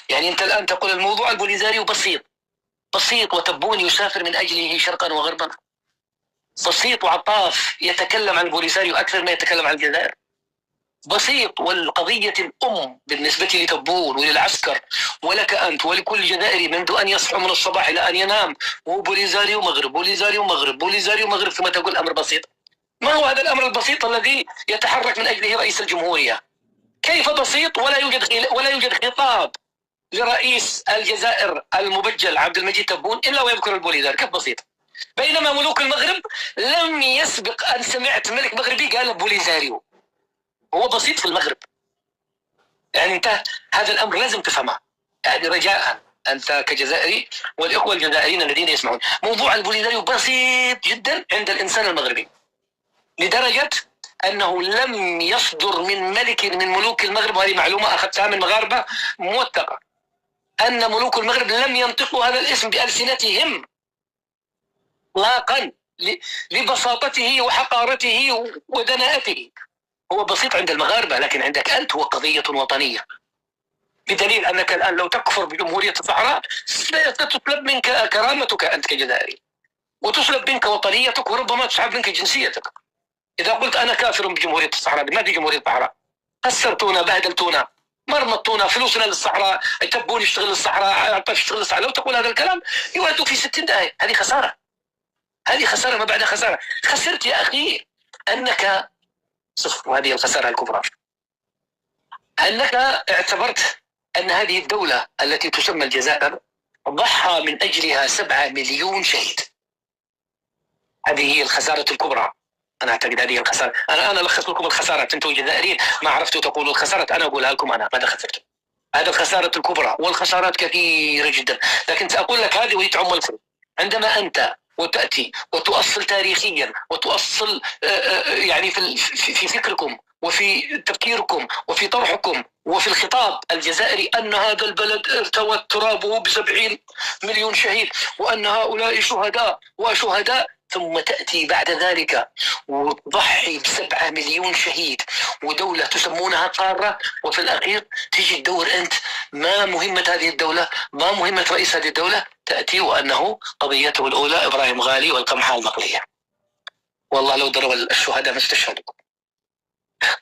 يعني أنت الآن تقول الموضوع البوليزاريو بسيط، بسيط، وتبون يسافر من أجله شرقا وغربا. بسيط، وعطاف يتكلم عن البوليساريو أكثر ما يتكلم عن الجزائر. بسيط، والقضية الأم بالنسبة لتبون وللعسكر ولك أنت ولكل جزائري منذ أن يصحو من الصباح إلى أن ينام هو بوليزاريو مغرب، بوليزاريو مغرب، بوليزاريو مغرب، ثم تقول أمر بسيط. ما هو هذا الأمر البسيط الذي يتحرك من أجله رئيس الجمهورية؟ كيف بسيط ولا يوجد خطاب لرئيس الجزائر المبجل عبد المجيد تبون إلا ويذكر البوليزاريو؟ كيف بسيط؟ بينما ملوك المغرب لم يسبق أن سمعت ملك مغربي قال بوليزاريو. هو بسيط في المغرب. يعني انت هذا الأمر لازم تفهمه، يعني رجاء أنت كجزائري والإخوة الجزائريين الذين يسمعون، موضوع البوليزاريو بسيط جدا عند الإنسان المغربي، لدرجة أنه لم يصدر من ملك من ملوك المغرب، وهذه معلومة أخذتها من مغاربة موثقة، أن ملوك المغرب لم ينطقوا هذا الاسم بألسنتهم اطلاقا لبساطته وحقارته ودناءته. هو بسيط عند المغاربة، لكن عندك أنت هو قضية وطنية، بدليل أنك الآن لو تكفر بجمهورية الصحراء ستسلب منك كرامتك أنت كجزائري، وتسلب منك وطنيتك، وربما تسحب منك جنسيتك. إذا قلت أنا كافر بجمهورية الصحراء، ما في جمهورية الصحراء، خسرتونا، بهدلتونا، مرمطونا، فلوسنا للصحراء، تبون يشتغل للصحراء، عطاف يشتغل للصحراء. لو تقول هذا الكلام يودوا في 60 داهية. هذه خسارة، هذه خسارة ما بعد خسارة. خسرت يا أخي أنك صفر، وهذه الخسارة الكبرى، أنك اعتبرت أن هذه الدولة التي تسمى الجزائر ضحى من أجلها 7 مليون شهيد. هذه هي الخسارة الكبرى. أنا أعتقد هذه الخسارة. أنا ألخص لكم الخسارة، أنتم جزائريين ما عرفتوا تقولوا الخسارة، أنا أقولها لكم أنا ماذا خسرت. هذا الخسارة الكبرى، والخسارات كثيرة جدا، لكن سأقول لك هذه وهي تعم الفرق. عندما أنت وتأتي وتؤصل تاريخيا وتؤصل يعني في فكركم وفي تفكيركم وفي طرحكم وفي الخطاب الجزائري أن هذا البلد ارتوت ترابه ب70 مليون شهيد، وأن هؤلاء شهداء وشهداء، ثم تأتي بعد ذلك وتضحي ب7 مليون شهيد ودولة تسمونها قارة، وفي الأخير تيجي تدور أنت ما مهمة هذه الدولة، ما مهمة رئيس هذه الدولة، تأتي وأنه قضيته الأولى إبراهيم غالي والقمحة المقلية. والله لو ضرب الشهداء ما استشهدوا،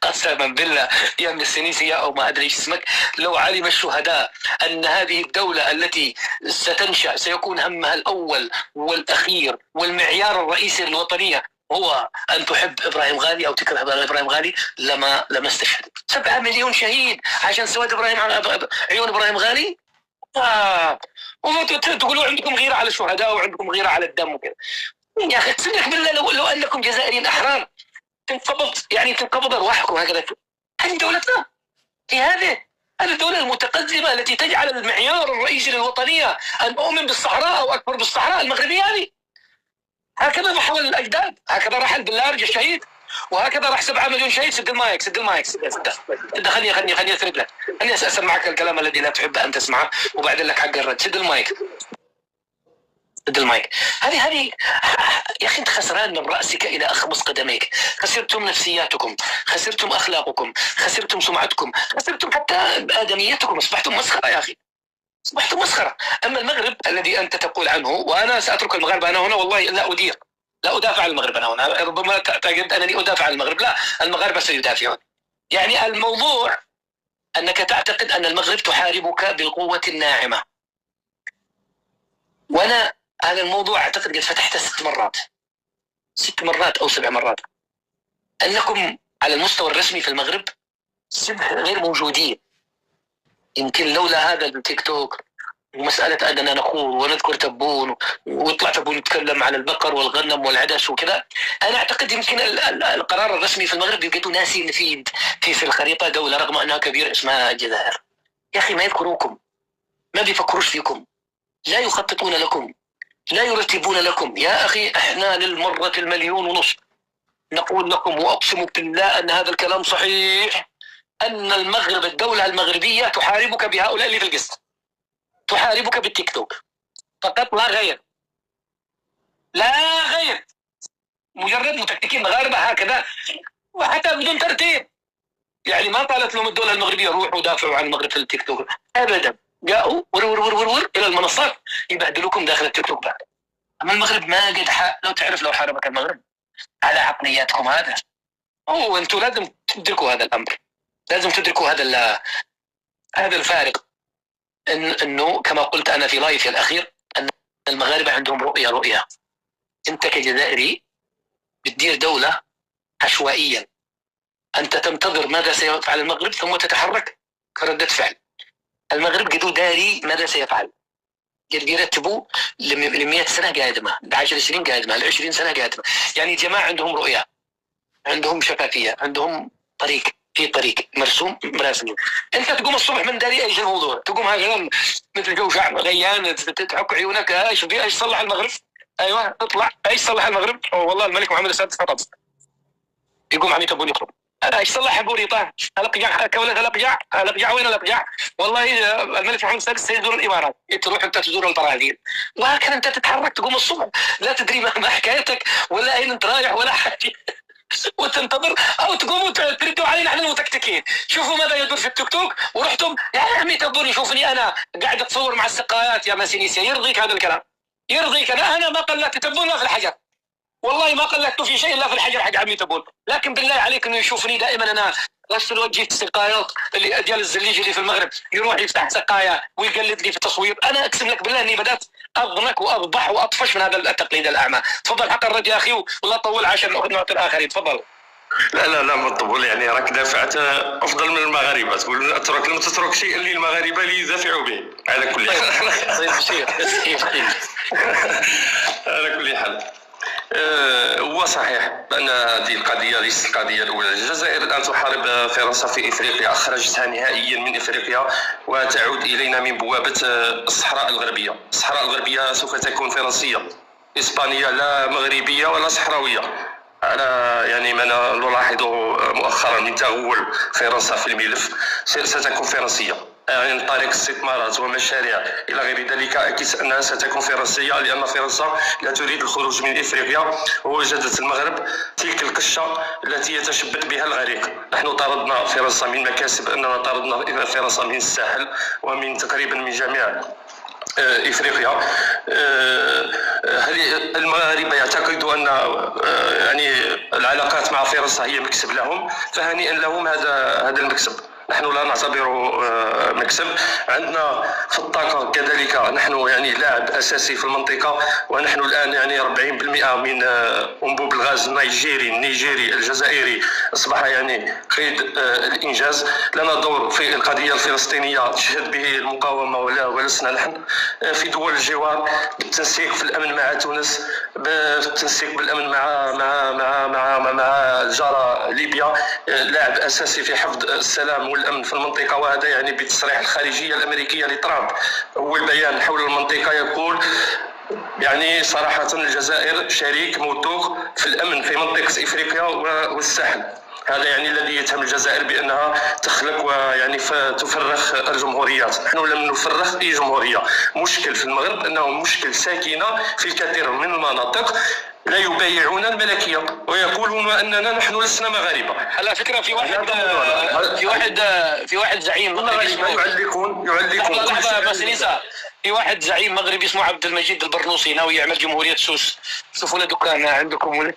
قسما بالله يا ابن السنيسية أو ما أدري ايش اسمك، لو علم الشهداء أن هذه الدولة التي ستنشأ سيكون همها الأول والأخير والمعيار الرئيسي للوطنية هو أن تحب إبراهيم غالي أو تكره إبراهيم غالي، لما استشهد. 7 مليون شهيد عشان سواد عيون إبراهيم غالي. تقولوا عندكم غيرة على الشهداء وعندكم غيرة على الدم وكذا. يا أخي اقسم لك بالله لو أنكم جزائريين أحرار تنقبض أرواحكم هكذا. هذه دولتنا، في هذه الدولة المتقدمة التي تجعل المعيار الرئيسي للوطنية أن أؤمن بالصحراء أو أكبر بالصحراء المغربية. هذه هكذا ضحوا الأجداد، هكذا رحل باللارج الشهيد، وهكذا راح 7 مليون شهيد. سد المايك، سد المايك، خليني أسرد لك، خليني أسمعك الكلام الذي لا تحب أن تسمعه وبعدين لك حق الرد. سد المايك، سد المايك. هذه يا أخي أنت خسران من رأسك إلى أخمص قدميك. خسرتم نفسياتكم، خسرتم أخلاقكم، خسرتم سمعتكم، خسرتم حتى آدميتكم. أصبحتم مسخرة يا أخي، أصبحتم مسخرة. أما المغرب الذي أنت تقول عنه، وأنا سأترك المغرب، أنا هنا والله لا أدافع عن المغرب، أنا هنا ربما تعتقد أنني أدافع عن المغرب، لا، المغاربة سيدافعون. يعني الموضوع أنك تعتقد أن المغرب تحاربك بالقوة الناعمة، وأنا هذا الموضوع أعتقد قد فتحته 6 مرات أو 7 مرات. أنكم على المستوى الرسمي في المغرب شبه غير موجودين. يمكن لولا هذا التيك توك ومسألة أننا نخوض ونذكر تبون ويطلع تبون يتكلم عن البقر والغنم والعدس وكذا، أنا أعتقد يمكن القرار الرسمي في المغرب يبقوا ناسي نفيد في الخريطة دولة رغم أنها كبيرة اسمها الجزائر. يا أخي ما يذكروكم، ما بيفكروش فيكم، لا يخططون لكم، لا يرتبون لكم. يا أخي احنا للمرة 1.5 مليون نقول لكم وأقسم بالله أن هذا الكلام صحيح، أن المغرب الدولة المغربية تحاربك بهؤلاء اللي في القسط، تحاربك بالتيك توك فقط لا غير، لا غير. مجرد متكتكين مغاربة هكذا وحتى بدون ترتيب. يعني ما قالت لهم الدولة المغربية روحوا دافعوا عن المغرب في التيك توك أبدا. جاءوا ور الى المنصات يبهدلوكم داخل التيك توك بعد. اما المغرب ما قد لو تعرف لو حاربك المغرب على عقلياتكم هذا، وانتم لازم تدركوا هذا الامر، لازم تدركوا هذا الفارق. انه كما قلت انا في لايفي الاخير ان المغاربه عندهم رؤيه. انت كجزائري بتدير دوله عشوائيا، انت تنتظر ماذا سيفعل المغرب ثم تتحرك كردة فعل. المغرب قدو داري ماذا سيفعل، قد يرتبوا ل 100 سنه قادمه، ل 10 سنين قادمه، ل 20 سنه قادمه. يعني جماعه عندهم رؤيه، عندهم شفافيه، عندهم في طريق مرسوم مراسم. انت تقوم الصبح من داري ايش الموضوع، تقوم هكذا مثل جوشع غيان تحك عيونك ايش صلح المغرب، ايوه اطلع ايش صلح المغرب، والله الملك محمد السادس فقط يقوم عم يتبون يخرب ايش صلح بوريطان الاقجع كولة الاقجع وين الاقجع، والله الملك محمد السادس سيزور الامارات، تروح انت تزور البراذيل. وهكذا انت تتحرك تقوم الصبح لا تدري ما حكايتك ولا اين انت رايح ولا حاجه وتنتظر او تقوموا تردوا علينا احنا المتكتكين. شوفوا ماذا يدور في التيك توك ورحتم يا عمي تبون يشوفني انا قاعد اتصور مع السقايات يا ماسينيسيا. يرضيك هذا الكلام؟ يرضيك؟ انا ما قلت تبون لا في الحجر، والله ما قلت في شيء الا في الحجر حق عمي تبون. لكن بالله عليك انه يشوفني دائما انا غسل وجهي في السقايات اللي ديال الزليج اللي في المغرب، يروح يفتح سقايه ويقلد لي في التصوير. انا اقسم لك بالله اني بدات اضنك واضبح واطفش من هذا التقليد الاعمى. تفضل حق الرد يا اخي ولا تطول عشان نعطي الاخرين. تفضل. لا ما تطول، يعني راك دافعت افضل من المغاربه، تقول اترك لم تترك شيئا للمغاربه ليدافعوا به. على كل حال على كل حال هو صحيح بان هذه القضيه ليست القضيه الاولى. الجزائر الان تحارب فرنسا في افريقيا، اخرجتها نهائيا من افريقيا وتعود الينا من بوابه الصحراء الغربيه. الصحراء الغربيه سوف تكون فرنسيه اسبانيه، لا مغربيه ولا صحراويه، على يعني ما نلاحظه مؤخرا من تغول فرنسا في الملف. ستكون فرنسيه عن طريق استثمارات ومشاريع الى غير ذلك. اكيد انها ستكون فرنسيه لان فرنسا لا تريد الخروج من افريقيا، ووجدت المغرب تلك القشه التي يتشبث بها الغريق. نحن طردنا فرنسا من مكاسب اننا طردنا فرنسا من الساحل ومن تقريبا من جميع افريقيا. هل المغاربه يعتقدوا ان يعني العلاقات مع فرنسا هي مكسب لهم؟ فهنيئا لهم هذا المكسب. نحن لا نعتبره مكسب. عندنا في الطاقة كذلك نحن يعني لاعب أساسي في المنطقة، ونحن الآن يعني 40% من أنبوب الغاز النيجيري الجزائري أصبح يعني قيد الإنجاز. لنا دور في القضية الفلسطينية تشهد به المقاومة ولسنا نحن في دول الجوار، بالتنسيق في الأمن مع تونس، بالتنسيق بالأمن مع الجارة ليبيا، لاعب أساسي في حفظ السلام والأمن في المنطقة. وهذا يعني بتصريح الخارجية الأمريكية لترامب. أول بيان حول المنطقة يقول يعني صراحة الجزائر شريك موثوق في الأمن في منطقة إفريقيا والساحل. هذا يعني الذي يتهم الجزائر بأنها تخلق ويعني تفرخ الجمهوريات. نحن لم نفرخ أي جمهورية. مشكل في المغرب أنه مشكل ساكنة في الكثير من المناطق لا يبايعون الملكية ويقولون أننا نحن لسنا مغاربة. على فكرة في واحد زعيم يعلقون في واحد زعيم مغربي اسمه عبد المجيد البرنوصي ناوي يعمل جمهورية سوس. شوفوا لنا دكان عندكم ولا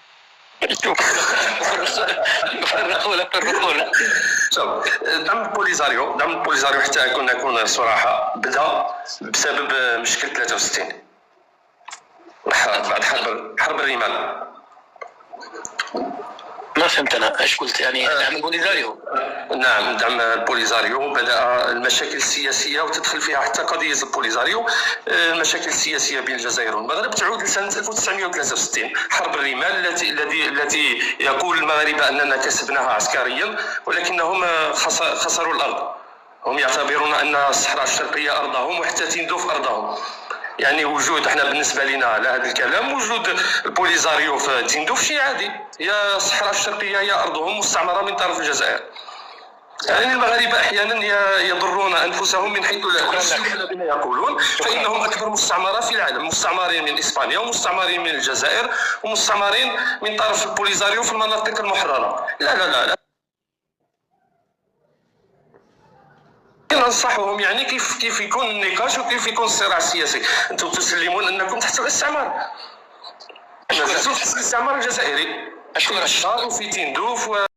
فرقونا. دعم البوليزاريو حتى نكون صراحة بدا بسبب مشكل 63 بعد حرب الرمال. ما فهمت انا ايش قلت. يعني دعم البوليزاريو؟ نعم دعم البوليزاريو. بدأ المشاكل السياسية وتدخل فيها حتى قضية البوليزاريو. المشاكل السياسية بين الجزائر والمغرب تعود لسنة 1963، حرب الرمال التي يقول المغاربة أننا كسبناها عسكريا ولكنهم خسروا الأرض. هم يعتبرون أن الصحراء الشرقية أرضهم وحتى تندوف أرضهم. يعني وجود احنا بالنسبه لنا على هذا الكلام وجود البوليزاريو في تندوف شيء عادي. هي الصحراء الشرقيه هي ارضهم مستعمره من طرف الجزائر. يعني المغاربه احيانا يضرون انفسهم من حيث لا بما يقولون، فانهم اكبر مستعمره في العالم، مستعمرين من اسبانيا ومستعمرين من الجزائر ومستعمرين من طرف البوليزاريو في المناطق المحرره. لا ننصحهم يعني كيف يكون النقاش وكيف يكون الصراع السياسي. انتم تسلمون انكم تحت الاستعمار، نزلتوا تحت الاستعمار الجزائري في بشار وفي تندوف